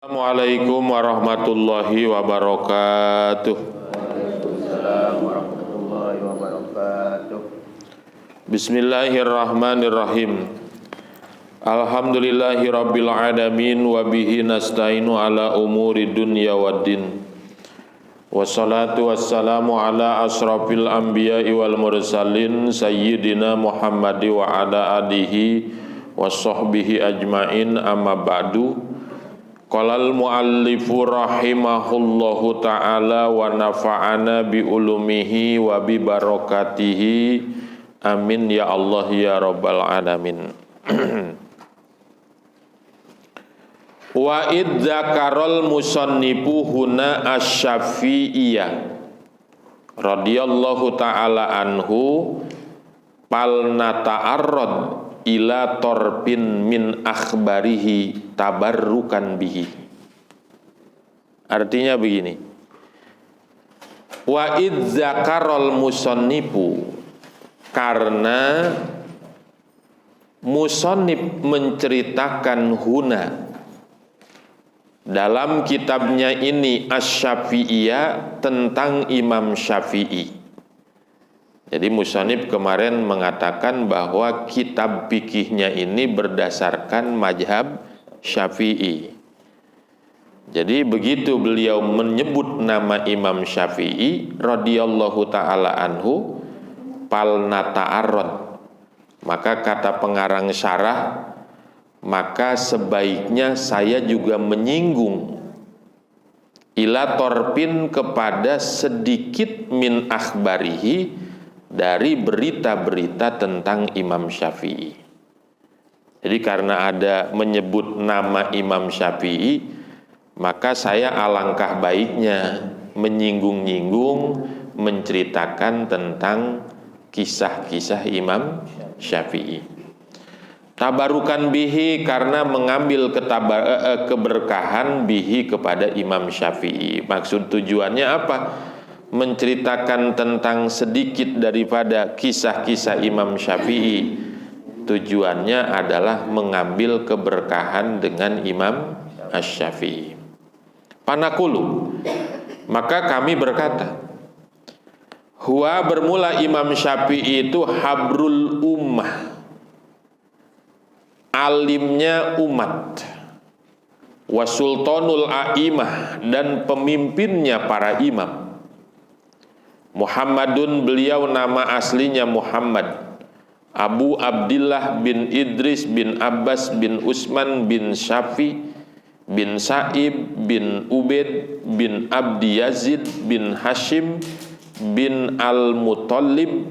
Assalamualaikum warahmatullahi wabarakatuh. Waalaikumsalam warahmatullahi wabarakatuh. Bismillahirrahmanirrahim. Alhamdulillahi rabbil alamin wa bihi nasta'inu ala umuri dunya waddin. Wassalatu wassalamu ala asrafil anbiya'i wal mursalin sayyidina Muhammad wa ala alihi wassahbihi ajmain, amma ba'du. Qalal muallifu rahimahullahu ta'ala wa nafa'ana bi ulumihi wa bi barakatihi amin ya Allah ya rabbal alamin. Wa id dzakarul musannifu huna asy-Syafi'iyah radhiyallahu ta'ala anhu pal nata'arrad ila torbin min akhbarihi tabarrukan bihi. Artinya begini, wa idz zakarol musannifu, karena musannif menceritakan huna dalam kitabnya ini Asy-Syafi'iyah tentang Imam Syafi'i. Jadi musannif kemarin mengatakan bahwa kitab fikihnya ini berdasarkan mazhab Syafi'i. Jadi begitu beliau menyebut nama Imam Syafi'i radhiyallahu ta'ala anhu pal nata'arrad, maka kata pengarang syarah, maka sebaiknya saya juga menyinggung ila torpin kepada sedikit min akhbarihi, dari berita-berita tentang Imam Syafi'i. Jadi karena ada menyebut nama Imam Syafi'i, maka saya alangkah baiknya menyinggung-nyinggung, menceritakan tentang kisah-kisah Imam Syafi'i. Tabarukan bihi, karena mengambil keberkahan bihi kepada Imam Syafi'i. Maksud tujuannya apa? Menceritakan tentang sedikit daripada kisah-kisah Imam Syafi'i. Tujuannya adalah mengambil keberkahan dengan Imam Asy-Syafi'i. Panakulu, maka kami berkata, huwa bermula Imam Syafi'i itu habrul ummah, alimnya umat, wasultanul a'imah, dan pemimpinnya para imam. Muhammadun, beliau nama aslinya Muhammad, Abu Abdillah bin Idris bin Abbas bin Usman bin Syafi bin Sa'ib bin Ubaid bin Abdi Yazid bin Hashim bin Al-Muttalib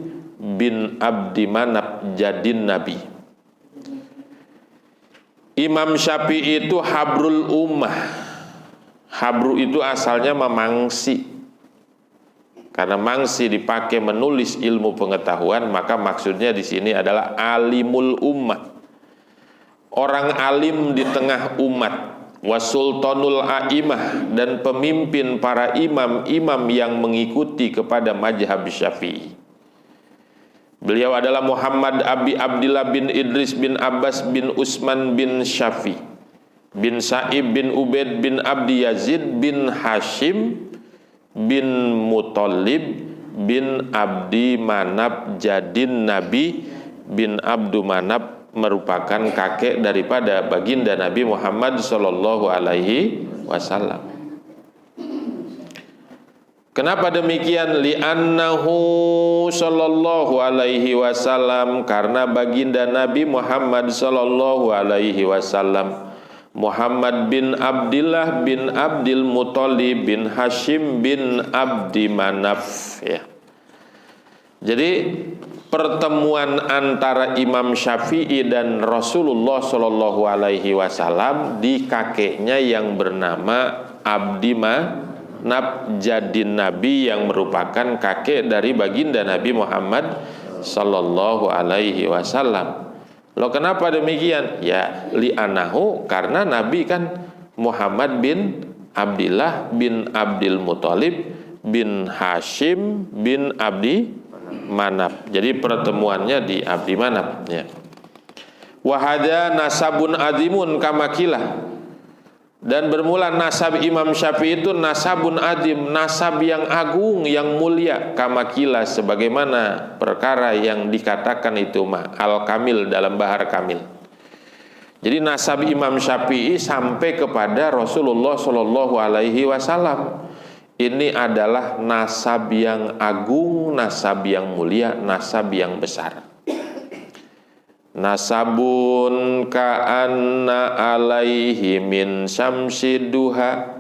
bin Abdi Manab, jadin Nabi. Imam Syafi'i itu habrul ummah. Habru itu asalnya memangsi. Karena mangsi dipakai menulis ilmu pengetahuan, maka maksudnya di sini adalah alimul ummah, orang alim di tengah umat, wasultanul a'imah, dan pemimpin para imam-imam yang mengikuti kepada mazhab Syafi'i. Beliau adalah Muhammad Abi Abdillah bin Idris bin Abbas bin Usman bin Syafi bin Sa'ib bin Ubaid bin Abdi Yazid bin Hashim bin Muttalib bin Abdi Manab, jadin Nabi bin Abdu Manab, merupakan kakek daripada baginda Nabi Muhammad sallallahu alaihi wasallam. Kenapa demikian? Li'annahu sallallahu alaihi wasallam, karena baginda Nabi Muhammad sallallahu alaihi wasallam Muhammad bin Abdillah bin Abdil Muttalib bin Hashim bin Abdi Manaf, ya. Jadi pertemuan antara Imam Syafi'i dan Rasulullah Shallallahu Alaihi Wasallam di kakeknya yang bernama Abdi Manaf, jadin Nabi, yang merupakan kakek dari baginda Nabi Muhammad Shallallahu Alaihi Wasallam. Loh, kenapa demikian? Ya, li'anahu, karena Nabi kan Muhammad bin Abdillah bin Abdil Muttalib bin Hashim bin Abdi Manaf. Jadi pertemuannya di Abdi Manaf, ya. Wahada nasabun azimun kamakilah, Dan bermula nasab Imam Syafi'i itu nasabun adim, nasab yang agung, yang mulia, kamakila, sebagaimana perkara yang dikatakan itu al-kamil dalam Bahar Kamil. Jadi nasab Imam Syafi'i sampai kepada Rasulullah Shallallahu Alaihi Wasallam. Ini adalah nasab yang agung, nasab yang mulia, nasab yang besar. Nasabun ka'anna alaihi min syamsi duha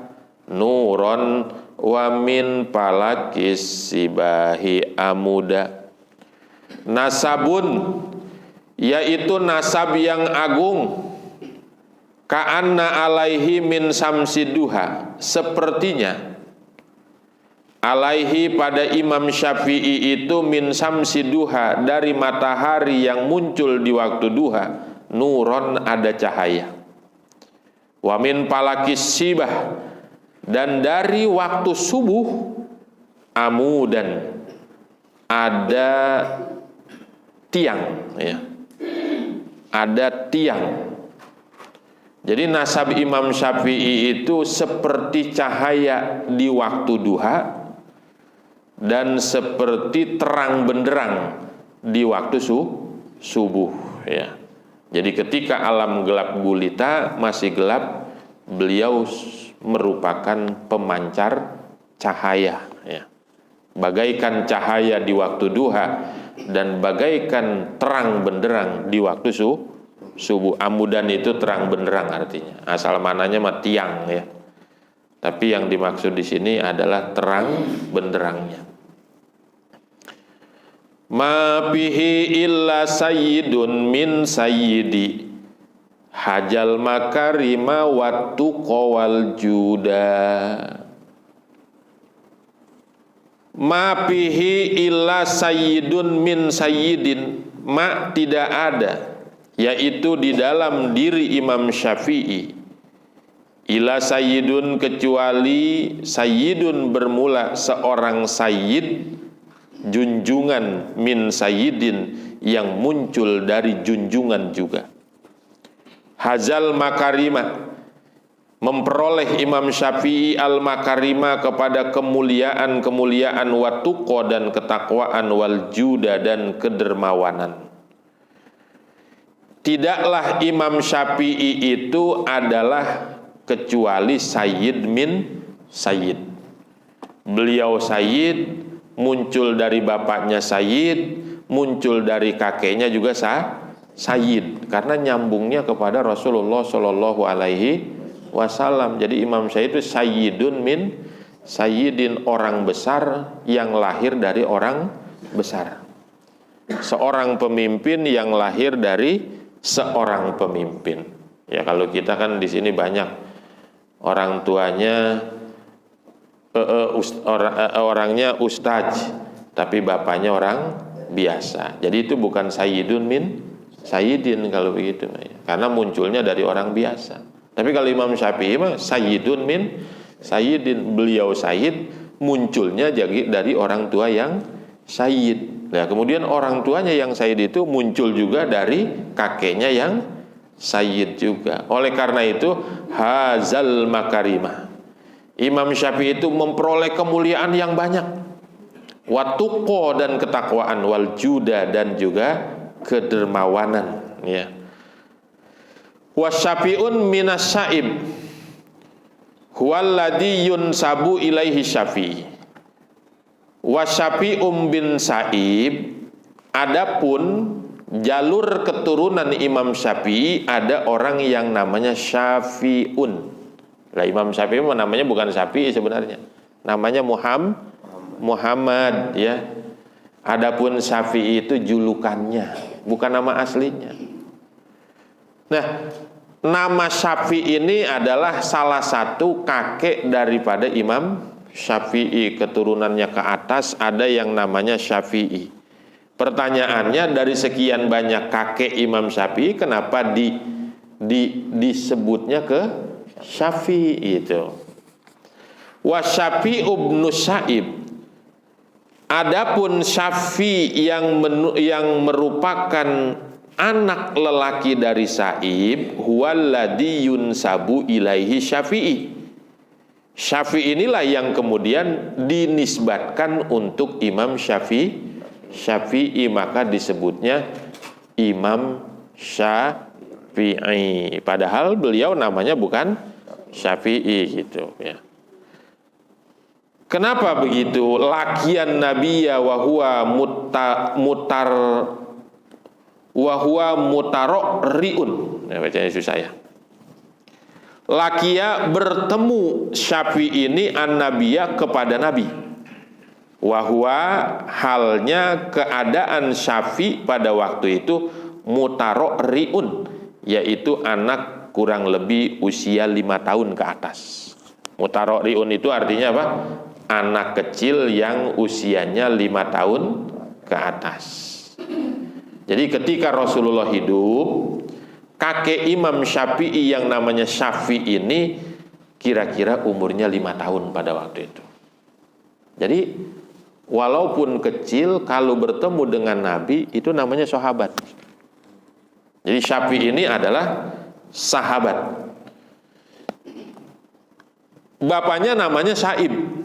nuron wa min palakis sibahi amuda. Nasabun, yaitu nasab yang agung, ka'anna alaihi min syamsi duha, sepertinya alaihi pada Imam Syafi'i itu min samsi duha, dari matahari yang muncul di waktu duha, nuron, ada cahaya, wa min palakis sibah, dan dari waktu subuh, amudan, ada tiang, ya, ada tiang. Jadi nasab Imam Syafi'i itu seperti cahaya di waktu duha dan seperti terang benderang di waktu subuh, ya. Jadi ketika alam gelap gulita, masih gelap, beliau merupakan pemancar cahaya, ya. Bagaikan cahaya di waktu duha dan bagaikan terang benderang di waktu subuh. Amudan itu terang benderang artinya. Asal mananya mah tiang, ya. Tapi yang dimaksud di sini adalah terang benderangnya. Ma bihi illa sayyidun min sayyidi hajal makarima wattuqa wal juda. Ma bihi illa sayyidun min sayyidin, ma tidak ada, yaitu di dalam diri Imam Syafi'i, ila sayyidun, kecuali sayyidun bermula seorang sayyid, junjungan, min sayyidin, yang muncul dari junjungan juga. Hazal makarima, memperoleh Imam Syafi'i al-makarima kepada kemuliaan-kemuliaan, watuqo, dan ketakwaan, wal juda, dan kedermawanan. Tidaklah Imam Syafi'i itu adalah kecuali sayyid min sayyid. Beliau sayyid, muncul dari bapaknya sayyid, muncul dari kakeknya juga sayyid, karena nyambungnya kepada Rasulullah Shallallahu Alaihi Wasallam. Jadi Imam Syafi'i itu sayyidun min sayyidin, orang besar yang lahir dari orang besar, seorang pemimpin yang lahir dari seorang pemimpin. Ya, kalau kita kan di sini banyak orang tuanya orangnya ustaz, tapi bapaknya orang biasa. Jadi itu bukan sayyidun min sayyidin kalau begitu, karena munculnya dari orang biasa. Tapi kalau Imam Syafi'i mah sayyidun min sayyidin, beliau sayyid, munculnya jadi dari orang tua yang sayyid. Nah, kemudian orang tuanya yang sayyid itu muncul juga dari kakeknya yang sayyid juga. Oleh karena itu, hazal makarimah, Imam Syafi'i itu memperoleh kemuliaan yang banyak, watuqo, dan ketakwaan, wal juda, dan juga kedermawanan, ya. Wasyafi'un minas syaib huwallazi yunsabu ilaihi syafi'i. Wasyafi'um bin Sa'ib, adapun jalur keturunan Imam Syafi'i ada orang yang namanya Syafi'un. Lah Imam Syafi'i namanya bukan Syafi'i sebenarnya, namanya Muhammad, ya. Adapun Syafi'i itu julukannya, bukan nama aslinya. Nah, nama Syafi'i ini adalah salah satu kakek daripada Imam Syafi'i. Keturunannya ke atas ada yang namanya Syafi'i. Pertanyaannya, dari sekian banyak kakek Imam Syafi'i, kenapa disebutnya ke Syafi'i itu? Wa Syafi'i ibnu Sa'ib, adapun Syafi'i yang merupakan anak lelaki dari Sa'ib huwallazi yunsabu ilaihi Syafi'i. Syafi'i inilah yang kemudian dinisbatkan untuk Imam Syafi'i, maka disebutnya Imam Syafi'i. Padahal beliau namanya bukan Syafi'i gitu ya. Kenapa begitu? Lakian nabiyya wa huwa mutarri'un. Ya, bacanya susah ya. Lakia bertemu Syafi'i ini an-nabiyya kepada Nabi. Wa huwa halnya keadaan Syafi'i pada waktu itu mutarri'un, yaitu anak kurang lebih usia 5 tahun ke atas. Mutarri'un itu artinya apa? Anak kecil yang usianya 5 tahun ke atas. Jadi ketika Rasulullah hidup, kakek Imam Syafi'i yang namanya Syafi'i ini kira-kira umurnya 5 tahun pada waktu itu. Jadi walaupun kecil, kalau bertemu dengan Nabi itu namanya sahabat. Jadi Syafi'i ini adalah sahabat. Bapaknya namanya Sa'ib.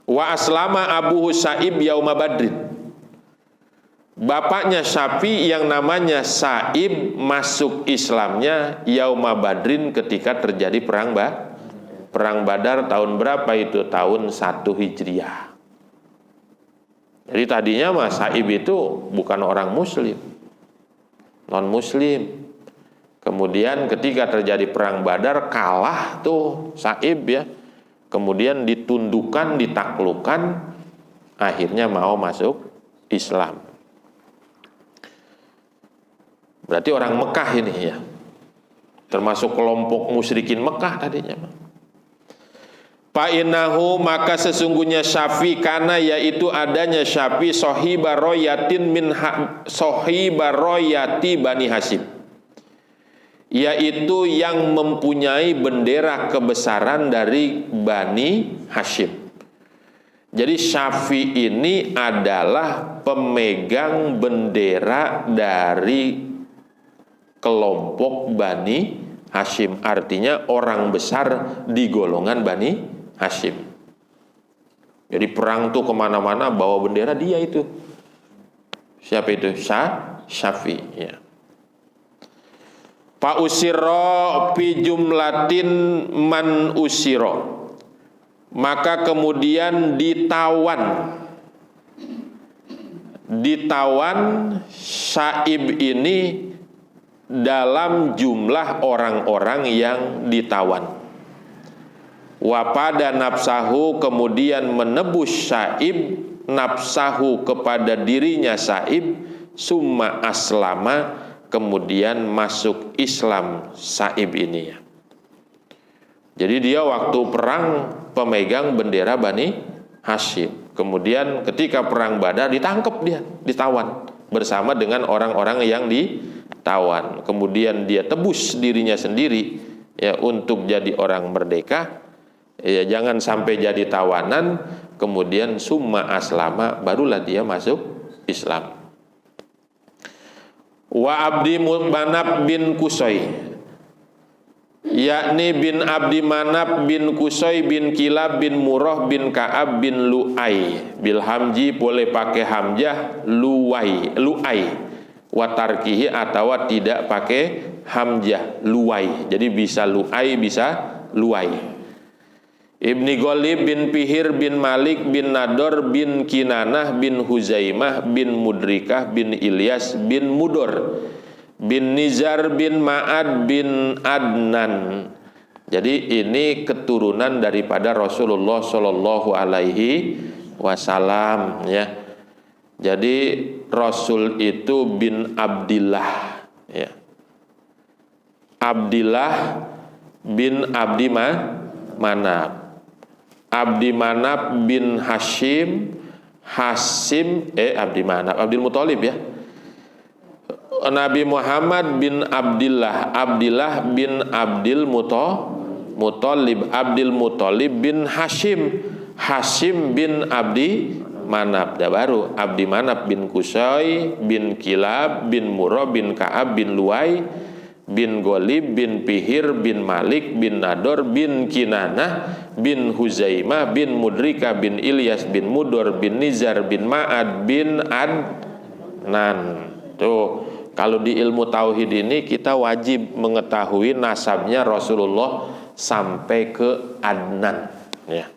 Wa aslama abuhu Sa'ib yauma Badrin. Bapaknya Syafi'i yang namanya Sa'ib masuk Islamnya yauma Badrin ketika terjadi perang Badar tahun berapa itu? Tahun 1 Hijriah. Jadi tadinya mah Sa'ib itu bukan orang muslim, non muslim. Kemudian ketika terjadi perang Badar kalah tuh Sa'ib ya. Kemudian ditundukkan, ditaklukkan, akhirnya mau masuk Islam. Berarti orang Mekah ini ya, termasuk kelompok musyrikin Mekah tadinya. Fa'innahu, maka sesungguhnya Syafi' karena yaitu adanya Syafi' sohibaroyatin min sohibaroyati Bani Hashim, yaitu yang mempunyai bendera kebesaran dari Bani Hashim. Jadi Syafi' ini adalah pemegang bendera dari kelompok Bani Hashim, artinya orang besar di golongan Bani Hashim. Jadi perang tuh kemana-mana bawa bendera dia itu. Siapa itu? Syafi' ya. Fa usira fi jumlatin man usira, maka kemudian ditawan Sa'ib ini dalam jumlah orang-orang yang ditawan. Wa pada nafsahu, kemudian menebus Sa'ib nafsahu kepada dirinya Sa'ib, summa aslama, kemudian masuk Islam Sa'ib ini ya. Jadi dia waktu perang pemegang bendera Bani Hashim. Kemudian ketika perang Badar ditangkap dia, ditawan bersama dengan orang-orang yang ditawan. Kemudian dia tebus dirinya sendiri ya untuk jadi orang merdeka. Ya, jangan sampai jadi tawanan. Kemudian summa aslama, barulah dia masuk Islam. Wa Abdi Manaf bin Qusay, yakni bin Abdi Manaf bin Qusay bin Kilab bin Murrah bin Ka'ab bin Lu'ay. Bil hamji boleh pakai hamzah, Lu'ay, wa tarkihi atau tidak pakai hamzah, Lu'ay. Jadi bisa Lu'ay, bisa Lu'ay. Ibni Ghalib bin Pihir bin Malik bin Nador bin Kinanah bin Huzaimah bin Mudrikah bin Ilyas bin Mudor bin Nizar bin Ma'ad bin Adnan. Jadi ini keturunan daripada Rasulullah Shallallahu Alaihi Wasallam ya. Jadi Rasul itu bin Abdillah ya. Abdillah bin Abdi Manaf. Abdi Manaf bin Hashim, Abdi Manaf, Abdul Muthalib ya. Nabi Muhammad bin Abdillah, Abdillah bin Abdul Muthalib, Abdul Muthalib bin Hashim, Hashim bin Abdi Manaf. Dah baru Abdi Manaf bin Qusay bin Kilab bin Murrah bin Ka'ab bin Luwai bin Ghalib bin Fihir bin Malik bin Nador bin Kinanah bin Huzaimah bin Mudrika bin Ilyas bin Mudor bin Nizar bin Ma'ad bin Adnan. Tuh, kalau di ilmu tauhid ini kita wajib mengetahui nasabnya Rasulullah sampai ke Adnan, ya.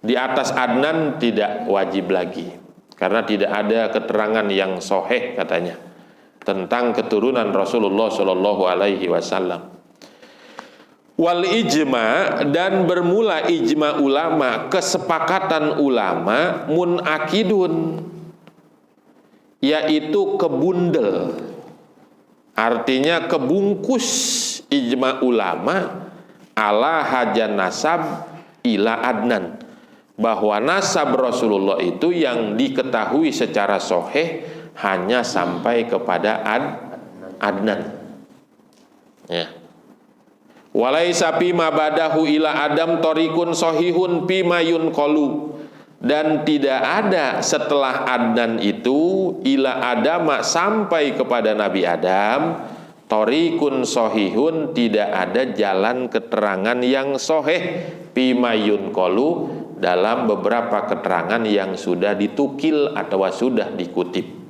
Di atas Adnan tidak wajib lagi, karena tidak ada keterangan yang sahih katanya tentang keturunan Rasulullah Shallallahu Alaihi Wasallam. Wal ijma, dan bermula ijma ulama, kesepakatan ulama, munakidun, yaitu kebundel, artinya kebungkus ijma ulama ala hajan nasab ila Adnan, bahwa nasab Rasulullah itu yang diketahui secara sahih hanya sampai kepada Adnan, ya. Walaisa pima badahu ila Adam torikun sohihun pima yunqalu, dan tidak ada setelah Adnan itu ila Adama sampai kepada Nabi Adam torikun sohihun, tidak ada jalan keterangan yang sahih pima yunqalu, dalam beberapa keterangan yang sudah ditukil atau sudah dikutip.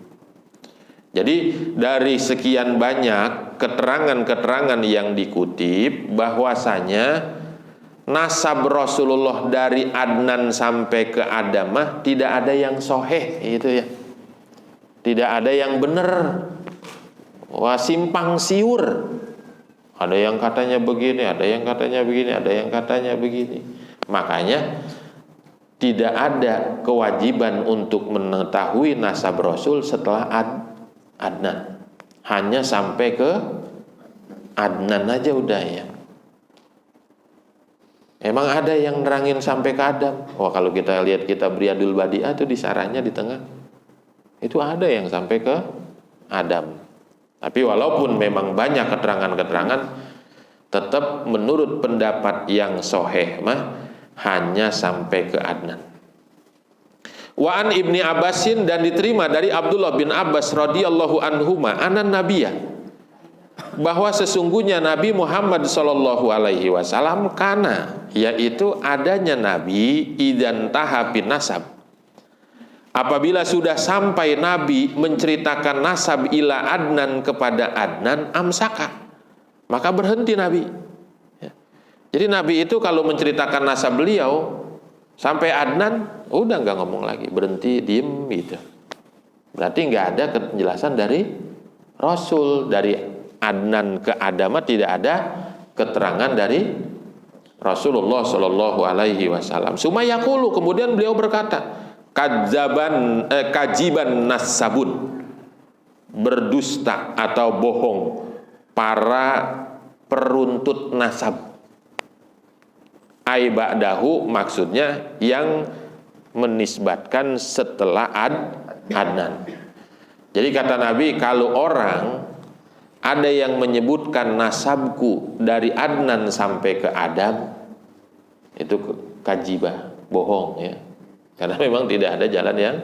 Jadi dari sekian banyak keterangan-keterangan yang dikutip, bahwasanya nasab Rasulullah dari Adnan sampai ke Adamah tidak ada yang sahih, itu ya. Tidak ada yang benar. Wah, simpang siur. Ada yang katanya begini, ada yang katanya begini, ada yang katanya begini. Makanya tidak ada kewajiban untuk mengetahui nasab Rasul setelah Adnan. Hanya sampai ke Adnan aja udah, ya. Emang ada yang nerangin sampai ke Adam? Wah, kalau kita lihat kitab Riyadul Badi'ah itu di sarahnya di tengah, itu ada yang sampai ke Adam. Tapi walaupun memang banyak keterangan-keterangan, tetap menurut pendapat yang sahih mah hanya sampai ke Adnan. Wa an Ibni Abbasin, dan diterima dari Abdullah bin Abbas radhiyallahu anhuma anan nabiyya, bahwa sesungguhnya Nabi Muhammad sallallahu alaihi wasallam kana, yaitu adanya Nabi idan tahapin nasab, apabila sudah sampai Nabi menceritakan nasab ila Adnan kepada Adnan, amsaka, maka berhenti Nabi. Jadi Nabi itu kalau menceritakan nasab beliau sampai Adnan, udah nggak ngomong lagi, berhenti, diem gitu. Berarti nggak ada penjelasan dari Rasul. Dari Adnan ke Adamah tidak ada keterangan dari Rasulullah Shallallahu Alaihi Wasallam. Sumayakulu, kemudian beliau berkata, kajiban nasabun, berdusta atau bohong para peruntut nasab. Ai ba'dahu, maksudnya yang menisbatkan setelah Adnan. Jadi kata Nabi, kalau orang ada yang menyebutkan nasabku dari Adnan sampai ke Adam, itu kajibah, bohong, ya. Karena memang tidak ada jalan yang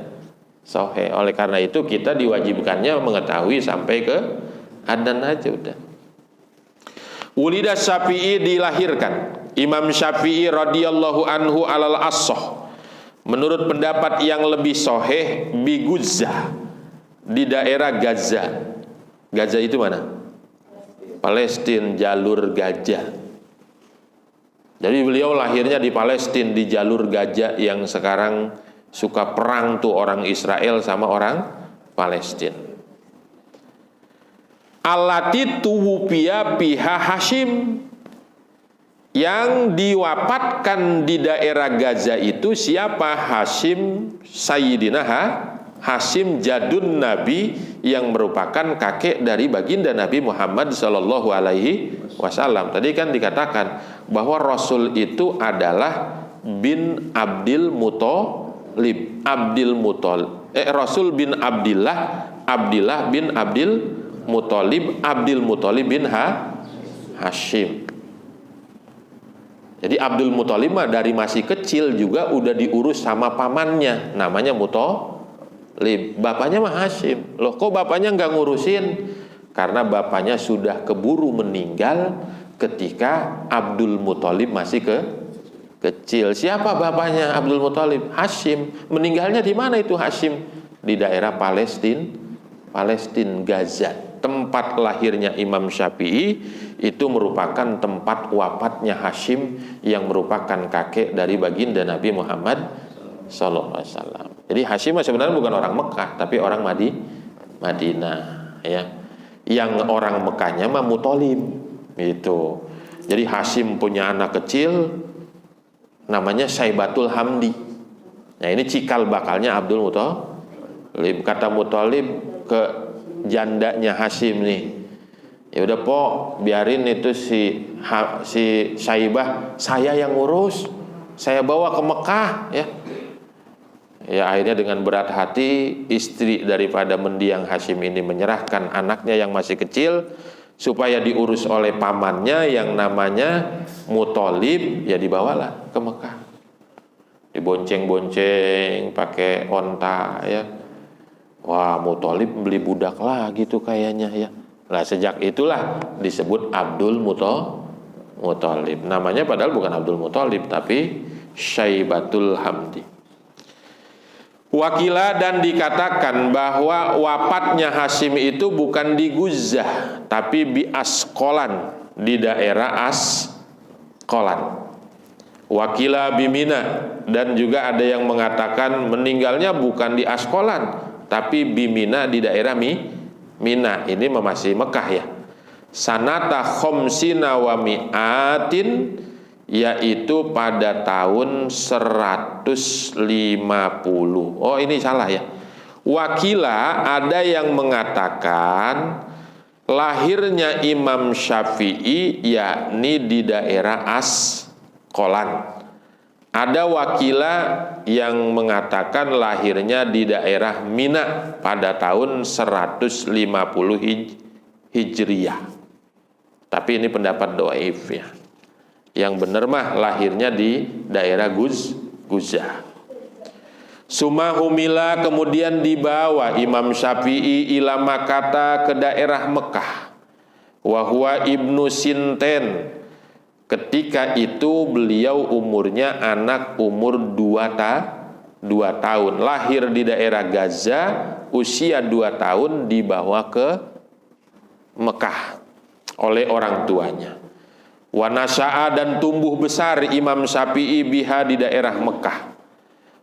sahih. Oleh karena itu kita diwajibkannya mengetahui sampai ke Adnan aja udah. Ulida Syafi'i, dilahirkan Imam Syafi'i radhiyallahu anhu alal as-sah, menurut pendapat yang lebih sahih, bi Guzzah, di daerah Gaza. Gaza itu mana? Palestina, jalur Gaza. Jadi beliau lahirnya di Palestina, di jalur Gaza yang sekarang suka perang tuh orang Israel sama orang Palestina. Allati tuwufiya biha Hashim, yang diwafatkan di daerah Gaza itu siapa? Hashim, Sayyidina Hashim jadun Nabi, yang merupakan kakek dari baginda Nabi Muhammad Sallallahu Alaihi Wasallam. Tadi kan dikatakan bahwa Rasul itu adalah bin Abdil Muthalib, Rasul bin Abdillah bin Abdil Muthalib bin Hashim. Jadi Abdul Muthalib mah dari masih kecil juga udah diurus sama pamannya, namanya Muthalib. Bapaknya mah Hashim. Loh, kok bapaknya nggak ngurusin? Karena bapaknya sudah keburu meninggal ketika Abdul Muthalib masih kecil. Siapa bapaknya Abdul Muthalib? Hashim. Meninggalnya di mana itu Hashim? Di daerah Palestina, Gaza. Tempat lahirnya Imam Syafi'i itu merupakan tempat wafatnya Hashim yang merupakan kakek dari baginda Nabi Muhammad SAW. Jadi Hashim sebenarnya bukan orang Mekah, tapi orang Madinah, ya. Yang orang Mekahnya mah Muthalib, gitu. Jadi Hashim punya anak kecil, namanya Syaibatul Hamdi. Nah, ini cikal bakalnya Abdul Muthalib. Kata Muthalib ke jandanya Hashim nih, ya udah po, biarin itu si Syaibah saya yang ngurus, saya bawa ke Mekah, ya. Ya akhirnya dengan berat hati istri daripada mendiang Hashim ini menyerahkan anaknya yang masih kecil supaya diurus oleh pamannya yang namanya Muthalib, ya dibawalah ke Mekah. Dibonceng-bonceng pakai onta, ya. Wah, Muthalib beli budak lagi tuh kayaknya, ya. Nah, sejak itulah disebut Abdul Muthalib. Namanya padahal bukan Abdul Muthalib, tapi Syaibatul Hamdi. Wakila, dan dikatakan bahwa wafatnya Hashim itu bukan di Guzzah, tapi di Asqalan, di daerah Asqalan. Wakila bimina, dan juga ada yang mengatakan meninggalnya bukan di Asqalan, tapi bimina, di daerah Mina. Ini masih Mekah, ya. Sanata khomsina wa mi'atin, yaitu pada tahun 150. Oh, ini salah, ya. Wakila, ada yang mengatakan lahirnya Imam Syafi'i yakni di daerah Asqalan. Ada wakila yang mengatakan lahirnya di daerah Mina pada tahun 150 Hijriyah. Tapi ini pendapat dhaif, ya. Yang benar mah lahirnya di daerah Guzzah. Sumahumila, kemudian dibawa Imam Syafi'i ila Makkah, ke daerah Mekah. Wahwa ibnu Sinten, ketika itu beliau umurnya anak umur 2 tahun. Lahir di daerah Gaza, usia 2 tahun dibawa ke Mekah oleh orang tuanya. Wa nasya'a, dan tumbuh besar Imam Syafi'i biha, di daerah Mekah.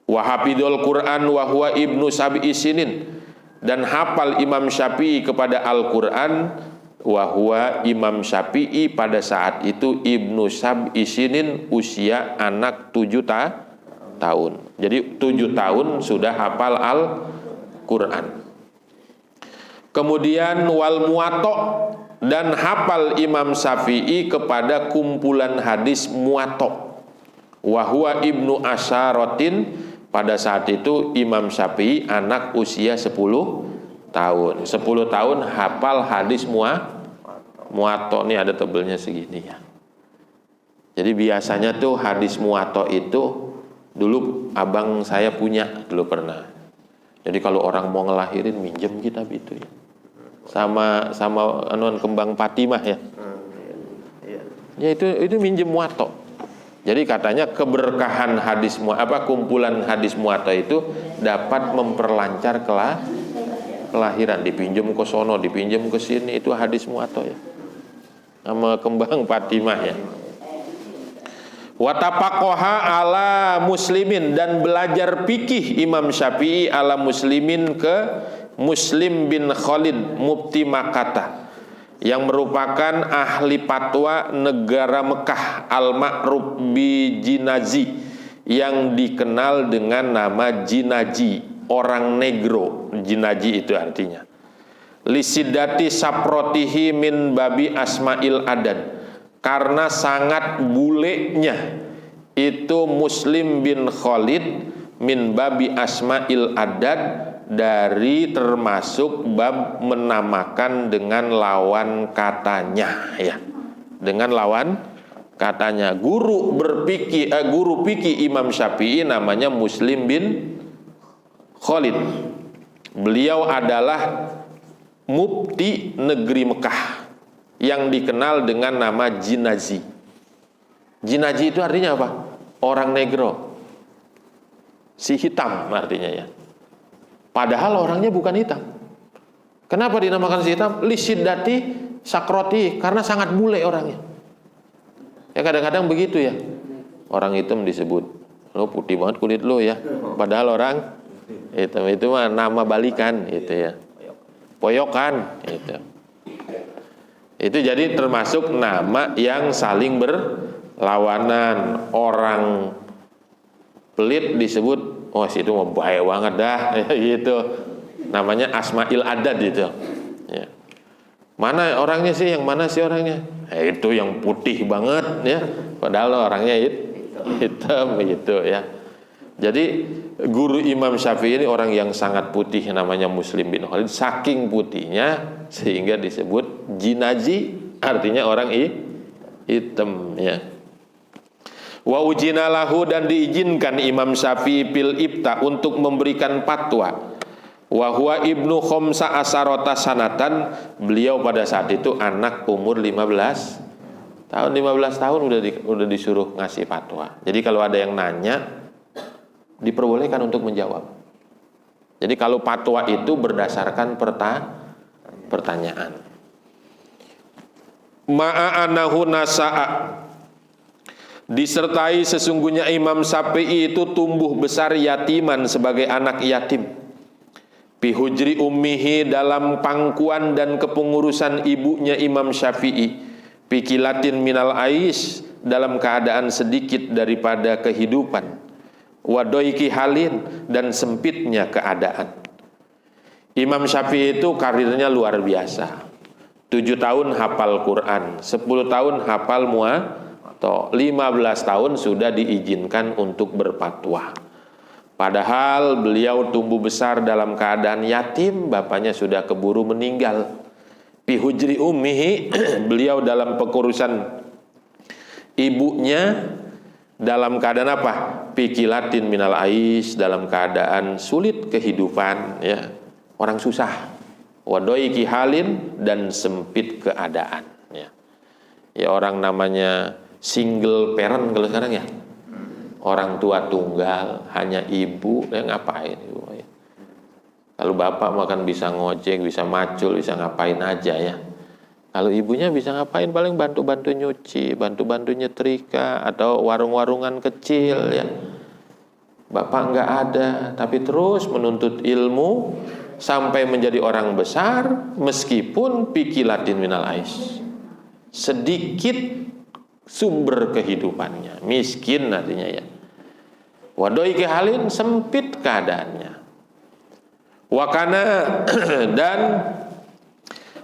Wa hafidul Quran wa huwa ibnu sab'i sinin, dan hafal Imam Syafi'i kepada Al-Quran. Wa huwa Imam Syafi'i pada saat itu ibnu sab'i sinin, usia anak 7 tahun. Jadi 7 tahun sudah hafal Al-Quran. Kemudian wal muwatta, dan hafal Imam Syafi'i kepada kumpulan hadis Muwatta. Wa huwa ibnu asyaratin, pada saat itu Imam Syafi'i anak usia 10 tahun. 10 tahun hafal hadis Muwatta. Ini ada tebelnya segini, ya. Jadi biasanya tuh hadis Muwatta itu dulu abang saya punya, dulu pernah. Jadi kalau orang mau ngelahirin minjem kitab itu, ya. Sama anuan kembang Fatimah, ya. Ya itu minjem Muwatta. Jadi katanya keberkahan hadis kumpulan hadis Muwatta itu dapat memperlancar kelahiran. Dipinjem ke sono, dipinjem ke sini, itu hadis Muwatta, ya. Sama kembang Fatimah, ya. Watafaqaha ala muslimin, dan belajar fikih Imam Syafi'i ala muslimin ke Muslim bin Khalid mufti Makkah, yang merupakan ahli fatwa negara Mekah, al-ma'ruf bi Jinazi, yang dikenal dengan nama Jinaji, orang negro. Jinaji itu artinya lisidati saprotihi min babi asma'il adad, karena sangat bulenya itu Muslim bin Khalid min babi asma'il adad, dari termasuk bab menamakan dengan lawan katanya, ya. Dengan lawan Katanya guru fikih Imam Syafi'i namanya Muslim bin Khalid. Beliau adalah mufti negeri Mekah yang dikenal dengan nama Jinazi. Jinazi itu artinya apa? Orang negro, si hitam artinya ya. Padahal orangnya bukan hitam. Kenapa dinamakan si hitam? Lisidati sakroti, karena sangat bule orangnya. Ya kadang-kadang begitu ya. Orang hitam disebut, lo putih banget kulit lo ya. Padahal orang hitam itu mah nama balikan gitu ya. Poyokan gitu. Itu jadi termasuk nama yang saling berlawanan. Orang pelit disebut, oh situ mau bahaya banget dah gitu. Namanya Asmail Adad gitu ya. Mana orangnya sih, yang mana sih orangnya? Itu yang putih banget ya, padahal orangnya hitam gitu ya. Jadi guru Imam Syafi'i ini orang yang sangat putih, namanya Muslim bin Khalid. Saking putihnya sehingga disebut Jinazi, artinya orang hitam ya. Wa ujina lahu, dan diizinkan Imam Syafi'i fil ibta untuk memberikan fatwa. Wa huwa ibnu khamsa asarota sanatan, beliau pada saat itu anak umur 15 tahun. 15 tahun udah disuruh ngasih fatwa. Jadi kalau ada yang nanya, diperbolehkan untuk menjawab. Jadi kalau fatwa itu berdasarkan pertanyaan. Ma'anahu nasa'a, disertai sesungguhnya Imam Syafi'i itu tumbuh besar yatiman, sebagai anak yatim. Bihujri ummihi, dalam pangkuan dan kepengurusan ibunya Imam Syafi'i. Pikilatin minal ais, dalam keadaan sedikit daripada kehidupan. Wadoiki halin, dan sempitnya keadaan. Imam Syafi'i itu karirnya luar biasa. 7 tahun hafal Quran, 10 tahun hafal Muwatta, 15 tahun sudah diizinkan untuk berfatwa. Padahal beliau tumbuh besar dalam keadaan yatim, bapaknya sudah keburu meninggal. Bihujri ummihi, beliau dalam pengurusan ibunya dalam keadaan apa? Pikilatin minal ais, dalam keadaan sulit kehidupan ya, orang susah. Wadoiki halin, dan sempit keadaan ya. Ya orang namanya single parent kalau sekarang ya. Orang tua tunggal, hanya ibu, ya ngapain ibu ya. Kalau bapak makan bisa ngojek, bisa macul, bisa ngapain aja ya. Kalau ibunya bisa ngapain? Paling bantu-bantu nyuci, bantu-bantu nyetrika, atau warung-warungan kecil ya. Bapak nggak ada, tapi terus menuntut ilmu sampai menjadi orang besar, meskipun pikilatin minal ais, sedikit sumber kehidupannya, miskin artinya ya. Wadoi kehalin, sempit keadaannya. Wakana, dan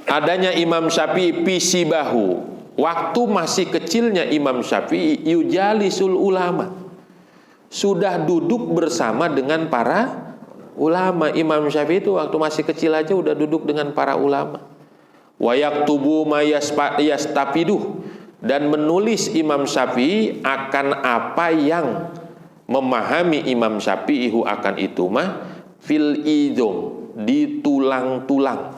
adanya Imam Syafi'i pisibahu, waktu masih kecilnya Imam Syafi'i yujalisul ulama, sudah duduk bersama dengan para ulama. Imam Syafi'i itu waktu masih kecil aja udah duduk dengan para ulama. Wa yaktubu ma yastafiduh, dan menulis Imam Syafi'i akan apa yang memahami Imam Syafi'i akan itu mah fil idhom, di tulang-tulang,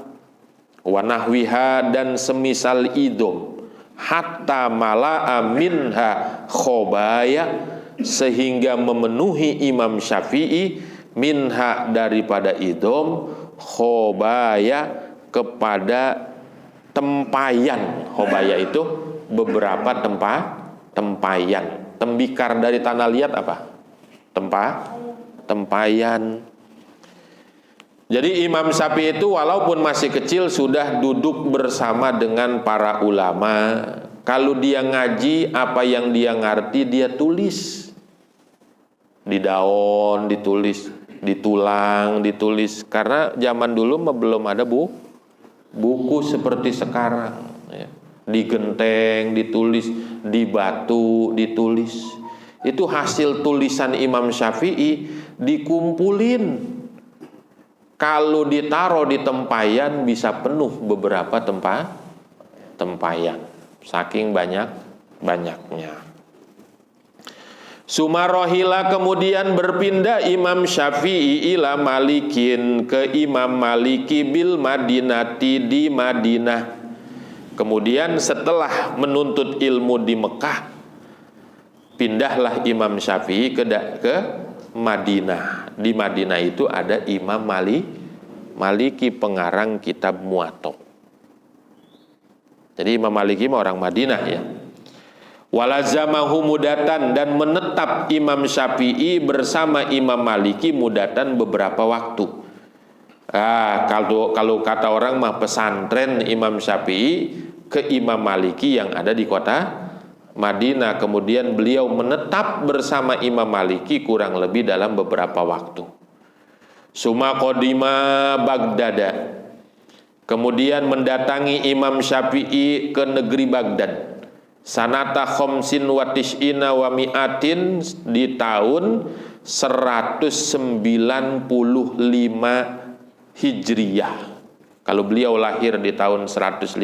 wa nahwiha, dan semisal idhom, hatta mala'a minha khobaya, sehingga memenuhi Imam Syafi'i minha, daripada idhom, khobaya, kepada tempayan. Khobaya itu beberapa tempayan. Tembikar dari tanah liat apa? Tempayan. Jadi Imam Syafi'i itu walaupun masih kecil sudah duduk bersama dengan para ulama. Kalau dia ngaji, apa yang dia ngerti dia tulis. Di daun ditulis, di tulang ditulis. Karena zaman dulu belum ada buku seperti sekarang ya. Di genteng ditulis, di batu ditulis. Itu hasil tulisan Imam Syafi'i, dikumpulin. Kalau ditaruh di tempayan bisa penuh beberapa tempayan. Saking banyaknya. Sumarohila kemudian berpindah Imam Syafi'i ila Malikin ke Imam Maliki bil Madinati di Madinah. Kemudian setelah menuntut ilmu di Mekah, pindahlah Imam Syafi'i ke Madinah. Di Madinah itu ada Imam Maliki pengarang kitab Muwatta. Jadi Imam Maliki orang Madinah ya. Walazamahu mudatan, dan menetap Imam Syafi'i bersama Imam Maliki mudatan beberapa waktu. Kalau kata orang mah pesantren Imam Syafi'i ke Imam Maliki yang ada di kota Madinah. Kemudian beliau menetap bersama Imam Maliki kurang lebih dalam beberapa waktu. Suma qadima Baghdad. Kemudian mendatangi Imam Syafi'i ke negeri Baghdad. Sanata khomsin wa tis'ina wa mi'atin, di tahun 195 Hijriyah. Kalau beliau lahir di tahun 150,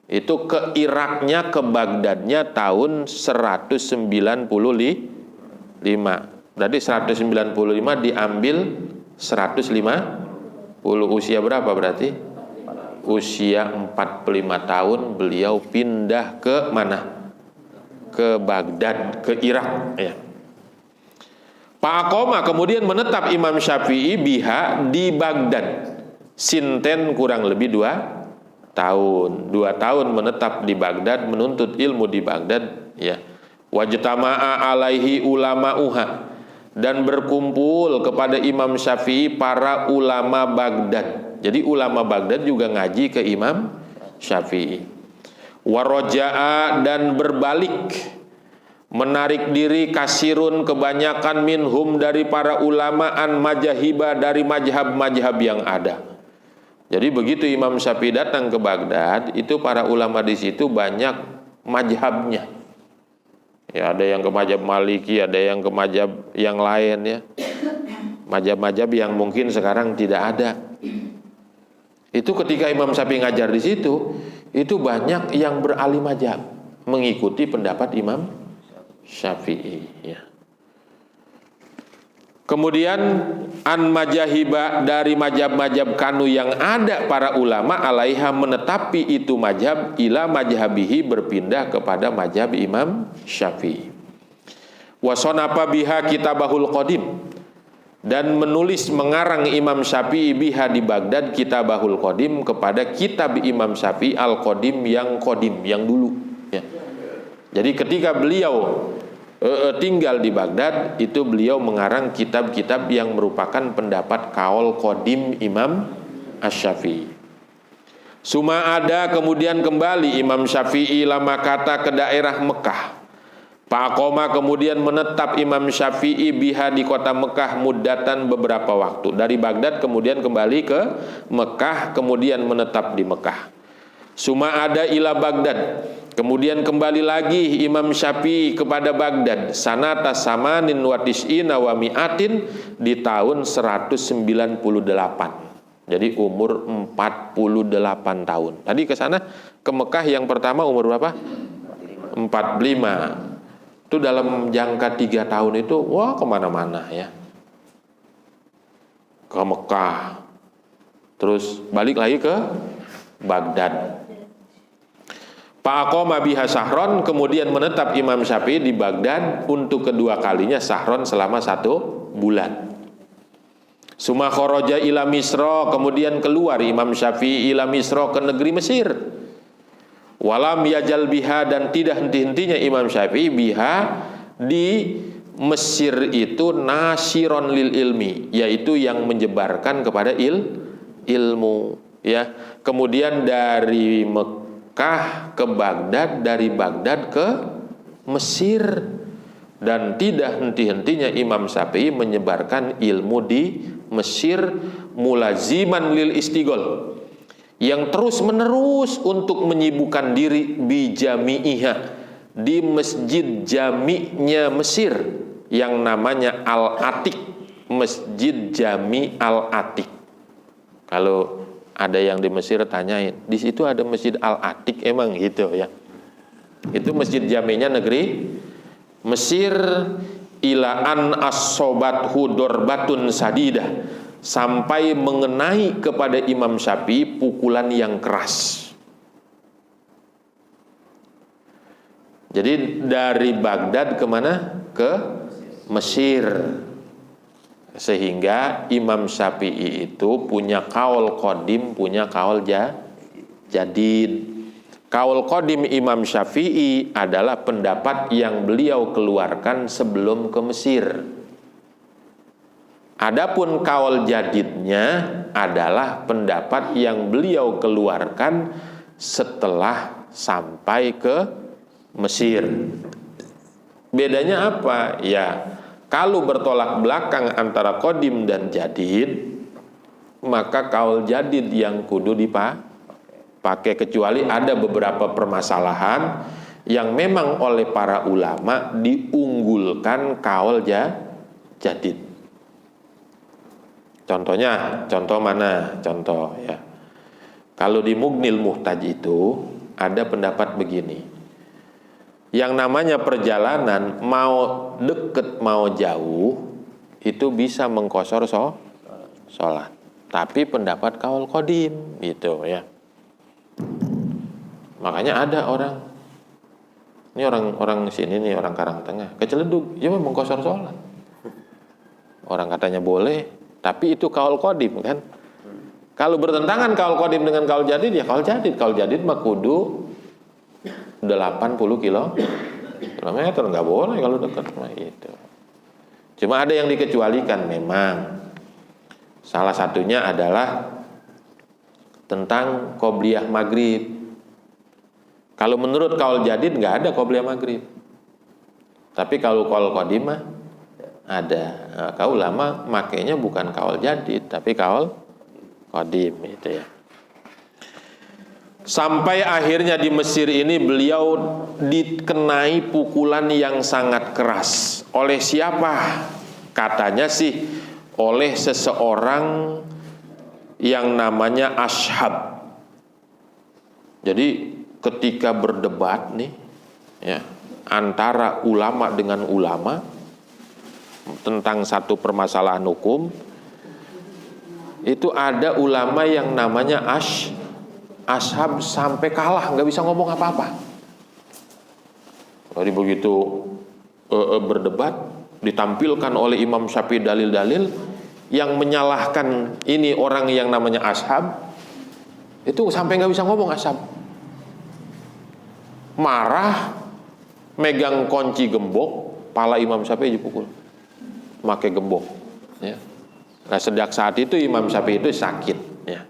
itu ke Iraknya, ke Baghdadnya tahun 195. Berarti 195 diambil 150. Usia berapa berarti? Usia 45 tahun beliau pindah ke mana? Ke Baghdad, ke Irak ya. Fa'aqoma, kemudian menetap Imam Syafi'i biha di Baghdad. Sinten kurang lebih 2 tahun. 2 tahun menetap di Baghdad, menuntut ilmu di Baghdad ya. Wajtama'a alaihi ulama'uha, dan berkumpul kepada Imam Syafi'i para ulama Baghdad. Jadi ulama Baghdad juga ngaji ke Imam Syafi'i. Waraja'a, dan berbalik, menarik diri kasirun kebanyakan minhum dari para ulama an majahiba, dari majhab-majhab yang ada. Jadi begitu Imam Syafi'i datang ke Baghdad, itu para ulama di situ banyak majhabnya. Ya, ada yang ke mazhab Maliki, ada yang ke mazhab yang lain ya. Mazhab-mazhab yang mungkin sekarang tidak ada. Itu ketika Imam Syafi'i ngajar di situ, itu banyak yang beralih mazhab, mengikuti pendapat Imam Syafi'i ya. Kemudian an majahiba, dari mazhab-mazhab kanu yang ada para ulama alaiha, menetapi itu mazhab, ila mazhabihi, berpindah kepada mazhab Imam Syafi'i. Wasonapa biha kitabahul qadim, dan menulis mengarang Imam Syafi'i biha di Baghdad kitabahul qadim, kepada kitab Imam Syafi'i al qadim, yang qadim, yang dulu ya. Jadi ketika beliau tinggal di Baghdad, itu beliau mengarang kitab-kitab yang merupakan pendapat kaul qadim Imam Asy-Syafi'i. Suma ada, kemudian kembali Imam Syafi'i lama kata ke daerah Mekah. Fa'aqoma, kemudian menetap Imam Syafi'i biha di kota Mekah muddatan beberapa waktu. Dari Baghdad kemudian kembali ke Mekah, kemudian menetap di Mekah. Suma ada ila Baghdad, kemudian kembali lagi Imam Syafi'i kepada Baghdad. Sanata samanin wa tis'ina wa mi'atin, di tahun 198. Jadi umur 48 tahun. Tadi ke sana ke Mekah yang pertama umur berapa? 45. Itu dalam jangka 3 tahun itu, wah kemana-mana ya. Ke Mekah, terus balik lagi ke Baghdad. Fa'aqoma biha sahron, kemudian menetap Imam Syafi'i di Baghdad untuk kedua kalinya sahron, selama 1 bulan. Suma kharaja ila Misra, kemudian keluar Imam Syafi'i ila Misra, ke negeri Mesir. Walam yajal biha, dan tidak henti-hentinya Imam Syafi'i biha di Mesir itu nasiron lil ilmi, yaitu yang menyebarkan kepada ilmu ya. Kemudian dari Mekah ke Baghdad, dari Baghdad ke Mesir, dan tidak henti-hentinya Imam Syafi'i menyebarkan ilmu di Mesir, mulaziman lil istighol, yang terus-menerus untuk menyibukkan diri bijami'iha, di masjid jami'nya Mesir yang namanya Al-Atiq, Masjid Jami Al-Atiq. Kalau ada yang di Mesir tanyain, di situ ada Masjid Al-Atiq emang gitu ya. Itu masjid jaminya negeri Mesir. Ila an as-sobathu dorbatun sadidah, sampai mengenai kepada Imam Syafi'i pukulan yang keras. Jadi dari Baghdad kemana? Ke Mesir. Sehingga Imam Syafi'i itu punya kaul qadim, punya kaul jadid. Kaul qadim Imam Syafi'i adalah pendapat yang beliau keluarkan sebelum ke Mesir. Adapun kaul jadidnya adalah pendapat yang beliau keluarkan setelah sampai ke Mesir. Bedanya apa? Ya, kalau bertolak belakang antara qadim dan jadid, maka kaul jadid yang kudu dipakai, kecuali ada beberapa permasalahan yang memang oleh para ulama diunggulkan kaul jadid. Contohnya, contoh mana? Contoh ya. Kalau di Mughnil Muhtaj itu ada pendapat begini. Yang namanya perjalanan mau deket mau jauh itu bisa mengqashar sholat. Tapi pendapat kaul qadim gitu ya. Makanya ada orang, ini orang sini nih, orang Karangtengah, ke Ciledug, ya memang mengqashar sholat. Orang katanya boleh, tapi itu kaul qadim kan. Kalau bertentangan kaul qadim dengan kaul jadid, ya kaul jadid. Kaul jadid mah kudu 80 kilometer, nggak boleh kalau dekat mah itu. Cuma ada yang dikecualikan memang. Salah satunya adalah tentang qobliyah maghrib. Kalau menurut kaul jadid nggak ada qobliyah maghrib. Tapi kalau kaul qadim mah ada. Nah, kaul lama makainya bukan kaul jadid tapi kaul qadim itu ya. Sampai akhirnya di Mesir ini beliau dikenai pukulan yang sangat keras. Oleh siapa? Katanya sih oleh seseorang yang namanya Ashhab. Jadi ketika berdebat nih ya, antara ulama dengan ulama tentang satu permasalahan hukum, itu ada ulama yang namanya Ashhab sampai kalah, nggak bisa ngomong apa-apa. Jadi begitu berdebat, ditampilkan oleh Imam Syafi'i dalil-dalil yang menyalahkan ini orang yang namanya Ashhab, itu sampai nggak bisa ngomong Ashhab. Marah, megang kunci gembok, pala Imam Syafi'i dipukul, pakai gembok. Ya. Nah sejak saat itu Imam Syafi'i itu sakit. Ya.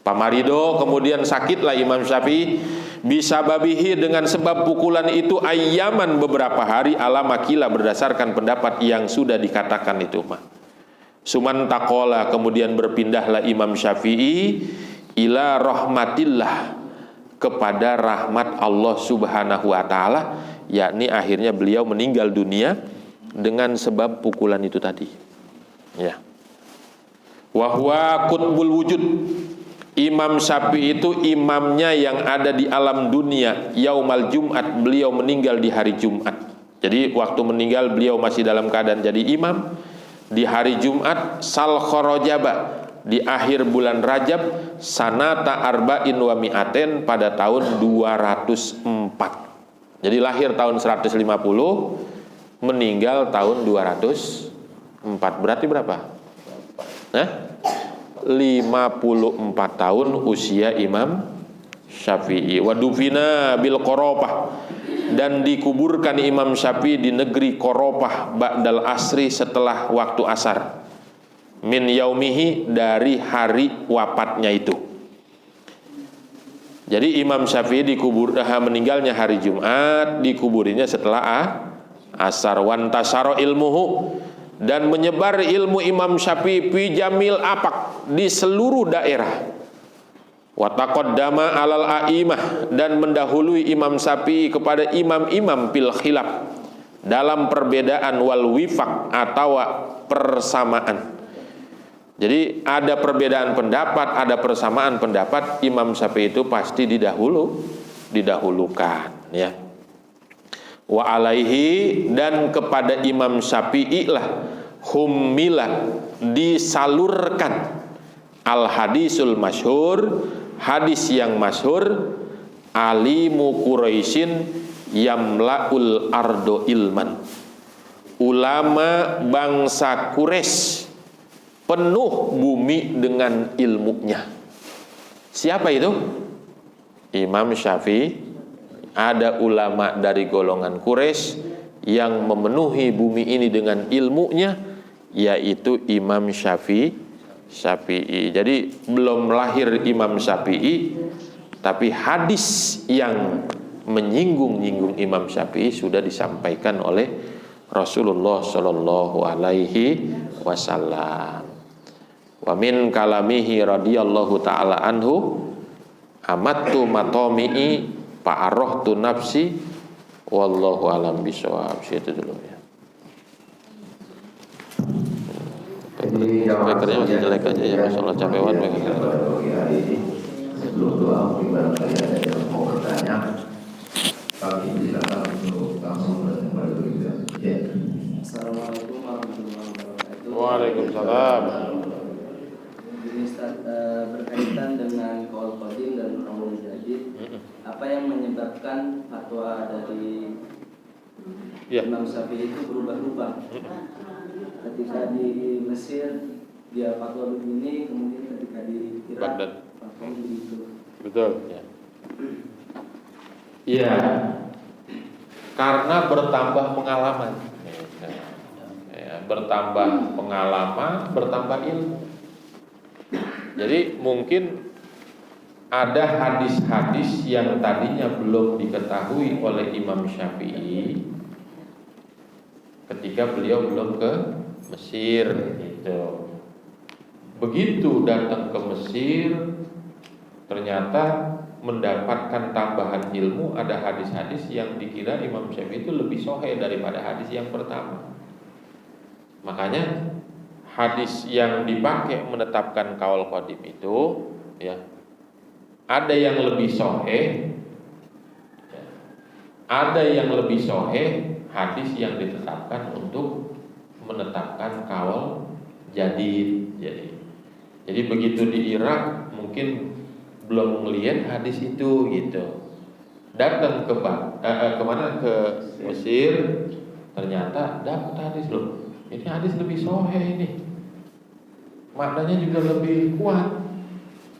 Pamarido, kemudian sakitlah Imam Syafi'i bisa babihi dengan sebab pukulan itu ayyaman beberapa hari ala makila berdasarkan pendapat yang sudah dikatakan itu mah. Suman taqola, kemudian berpindahlah Imam Syafi'i ila rahmatillah, kepada rahmat Allah Subhanahu wa taala, yakni akhirnya beliau meninggal dunia dengan sebab pukulan itu tadi. Ya. Wa huwa qutbul wujud. Imam Syafi'i itu imamnya yang ada di alam dunia. Yaumal Jumat, beliau meninggal di hari Jumat. Jadi waktu meninggal beliau masih dalam keadaan jadi imam di hari Jumat sal kharajaba, di akhir bulan Rajab sanata arba'in wa mi'aten, pada tahun 204. Jadi lahir tahun 150, meninggal tahun 204. Berarti berapa? 54 tahun usia Imam Syafi'i. Wa dufina bil Qorofah, dan dikuburkan Imam Syafi'i di negeri Qorofah ba'dal asri, setelah waktu asar. Min yaumihi, dari hari wafatnya itu. Jadi Imam Syafi'i meninggalnya hari Jumat, dikuburinya setelah asar. Wantasaro ilmuhu, dan menyebar ilmu Imam Syafi'i fi jamil apak, di seluruh daerah. Wa taqaddama alal a'imah, dan mendahului Imam Syafi'i kepada imam-imam fil khilaf, dalam perbedaan wal wifaq, atau persamaan. Jadi ada perbedaan pendapat, ada persamaan pendapat, Imam Syafi'i itu pasti didahulukan ya. Wa alaihi, dan kepada Imam Syafi'i lah hummilah disalurkan al hadisul masyhur, hadis yang masyhur, alimu Quraisyin yamlaul ardo ilman, ulama bangsa Quraisy penuh bumi dengan ilmunya. Siapa itu? Imam Syafi'i. Ada ulama dari golongan Quraisy yang memenuhi bumi ini dengan ilmunya, yaitu Imam Syafi'i. Jadi belum lahir Imam Syafi'i, tapi hadis yang menyinggung-nyinggung Imam Syafi'i sudah disampaikan oleh Rasulullah Shallallahu Alaihi Wasallam. Wa min kalamihi radhiyallahu taala anhu amattu matomi'i fa'arrohtu nafsi wallahu alam bisawab. Itu dulu ya. Pekernya masih jelek aja ya, masalah capek banget. Sebelum doa mungkin barangkali ada yang mau bertanya, kami silakan untuk langsung bertanya kita. Ya. Assalamualaikum warahmatullahi wabarakatuh. Waalaikumsalam. Ini berkaitan dengan qaul qadim dan qaul jadid. Apa yang menyebabkan fatwa dari Imam Syafi'i itu berubah-ubah? Ketika di Mesir dia fatwa begini, kemudian ketika di Irak fatwa begitu. Betul. Iya. Karena bertambah pengalaman. Ya, bertambah pengalaman, bertambah ilmu. Jadi mungkin ada hadis-hadis yang tadinya belum diketahui oleh Imam Syafi'i ketika beliau belum ke Mesir gitu. Begitu datang ke Mesir, ternyata mendapatkan tambahan ilmu. Ada hadis-hadis yang dikira Imam Syafi'i itu lebih sahih daripada hadis yang pertama. Makanya hadis yang dipakai menetapkan qaul qadim itu ya, ada yang lebih sahih, ada yang lebih sahih hadis yang ditetapkan untuk menetapkan qaul jadid. Jadi begitu di Irak mungkin belum melihat hadis itu gitu. Datang ke kemana, ke Mesir, ternyata dapat hadis loh. Ini hadis lebih sahih ini. Maknanya juga lebih kuat.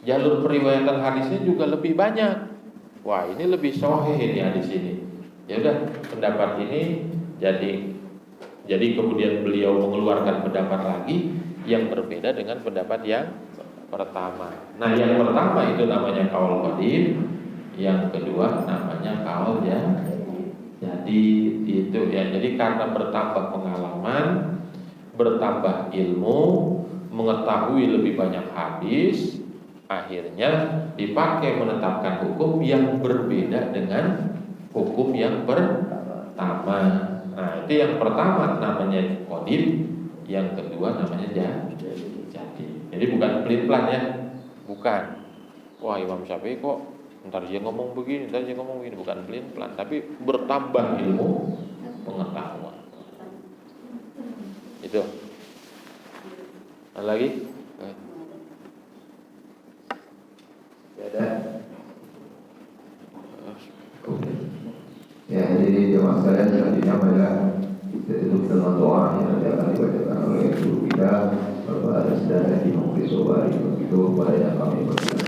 Jalur periwayatan hadisnya juga lebih banyak. Wah, ini lebih sahih ini hadis ini. Ya udah, pendapat ini jadi kemudian beliau mengeluarkan pendapat lagi yang berbeda dengan pendapat yang pertama. Nah, yang pertama itu namanya qaul qadim, yang kedua namanya qaul jadi itu ya. Jadi karena bertambah pengalaman, bertambah ilmu, mengetahui lebih banyak hadis, akhirnya dipakai menetapkan hukum yang berbeda dengan hukum yang pertama. Nah, itu yang pertama namanya qadim, yang kedua namanya jadi. Jadi bukan pelin-pelan ya, bukan. Wah, Imam Syafi'i kok ntar dia ngomong begini, ntar dia ngomong begini, bukan pelin-pelan, tapi bertambah ilmu pengetahuan. Itu. Ada lagi? Ada. Ya, jadi jemaah sekalian, selanjutnya adalah kita tutup dengan doa yang nanti akan dibacakan oleh guru kita, Bapak Aras dan Imam Sobari. Begitu pada yang kami persilakan.